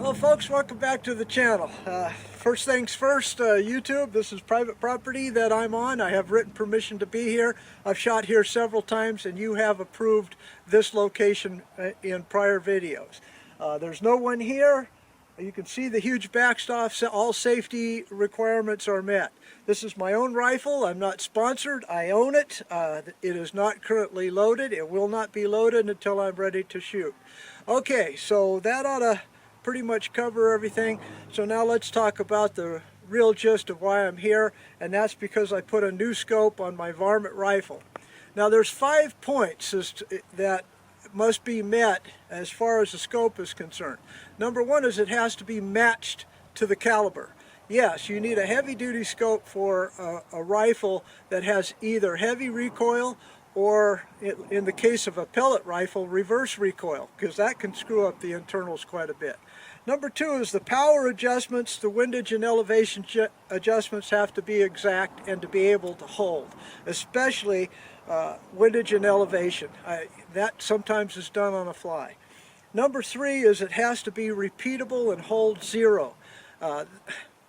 Well folks, welcome back to the channel. First things first, YouTube, this is private property that I'm on. I have written permission to be here. I've shot here several times and you have approved this location in prior videos. There's no one here. You can see the huge backstop. All safety requirements are met. This is my own rifle. I'm not sponsored. I own it. It is not currently loaded. It will not be loaded until I'm ready to shoot. Okay, so that ought to pretty much cover everything. So now let's talk about the real gist of why I'm here, and that's because I put a new scope on my Varmint rifle. Now there's 5 points that must be met as far as the scope is concerned. Number one is it has to be matched to the caliber. Yes, you need a heavy-duty scope for a rifle that has either heavy recoil or, in the case of a pellet rifle, reverse recoil, because that can screw up the internals quite a bit. Number two is the power adjustments, the windage and elevation adjustments have to be exact and to be able to hold, especially windage and elevation. That sometimes is done on the fly. Number three is it has to be repeatable and hold zero.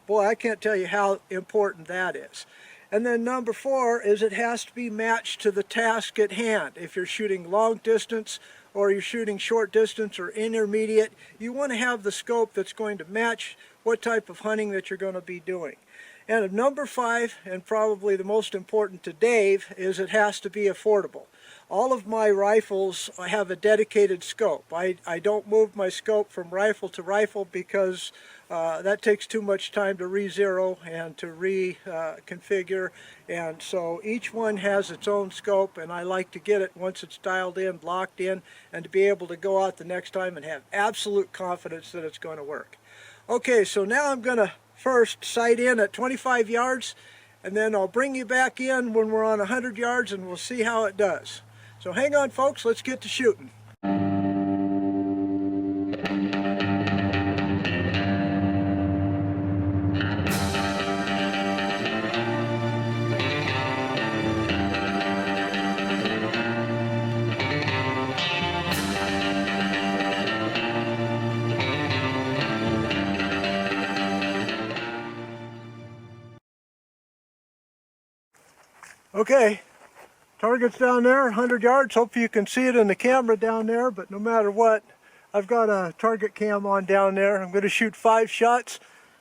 Boy, I can't tell you how important that is. And then number four is it has to be matched to the task at hand. If you're shooting long distance or you're shooting short distance or intermediate, you want to have the scope that's going to match what type of hunting that you're going to be doing. And number five, and probably the most important to Dave, is it has to be affordable. All of my rifles have a dedicated scope. I don't move my scope from rifle to rifle because that takes too much time to re-zero and to reconfigure, and so each one has its own scope, and I like to get it once it's dialed in, locked in, and to be able to go out the next time and have absolute confidence that it's going to work. Okay, so now I'm going to first sight in at 25 yards, and then I'll bring you back in when we're on 100 yards and we'll see how it does. So hang on folks, let's get to shooting. Okay, target's down there, 100 yards. Hope you can see it in the camera down there, but no matter what, I've got a target cam on down there. I'm going to shoot 5 shots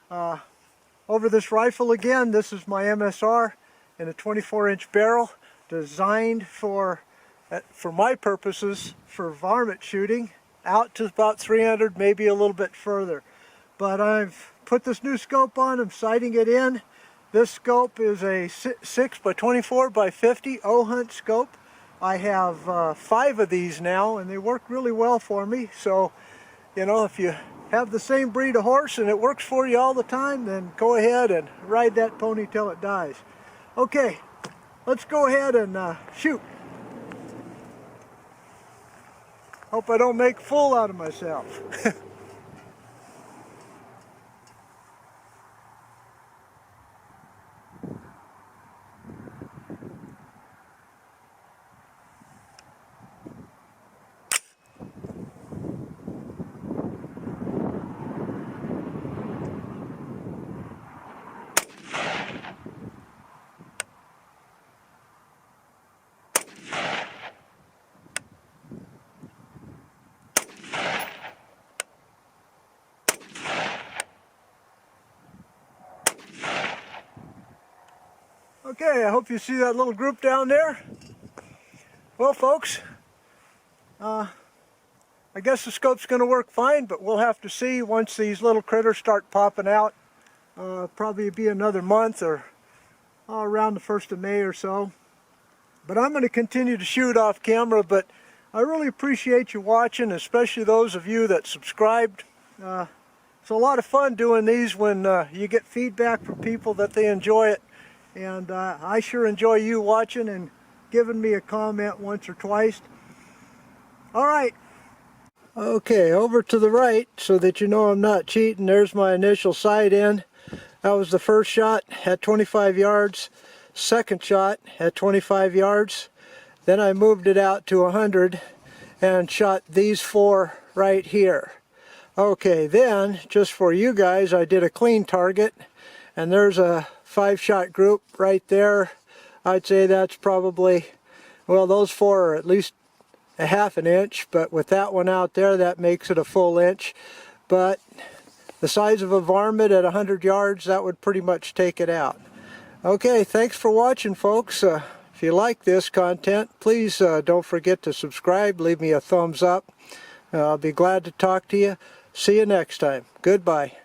over this rifle again. This is my MSR in a 24-inch barrel, designed for my purposes, for varmint shooting, out to about 300, maybe a little bit further. But I've put this new scope on, I'm sighting it in. This scope is a 6 by 24 by 50 Ohhunt scope. I have 5 of these now and they work really well for me. So, you know, if you have the same breed of horse and it works for you all the time, then go ahead and ride that pony till it dies. Okay, let's go ahead and shoot. Hope I don't make a fool out of myself. Okay, I hope you see that little group down there. Well folks, I guess the scope's going to work fine, but we'll have to see once these little critters start popping out. Probably be another month or around the 1st of May or so. But I'm going to continue to shoot off camera, but I really appreciate you watching, especially those of you that subscribed. It's a lot of fun doing these when you get feedback from people that they enjoy it. And I sure enjoy you watching and giving me a comment once or twice. All right. Okay, over to the right so that you know I'm not cheating. There's my initial sight in. That was the first shot at 25 yards. Second shot at 25 yards. Then I moved it out to 100 and shot these 4 right here. Okay, then, just for you guys, I did a clean target, and there's a 5-shot group right there. I'd say that's probably, well, those 4 are at least a ½ inch, but with that one out there, that makes it a full inch. But the size of a varmint at 100 yards, that would pretty much take it out. Okay, thanks for watching, folks. If you like this content, please don't forget to subscribe, leave me a thumbs up. I'll be glad to talk to you. See you next time. Goodbye.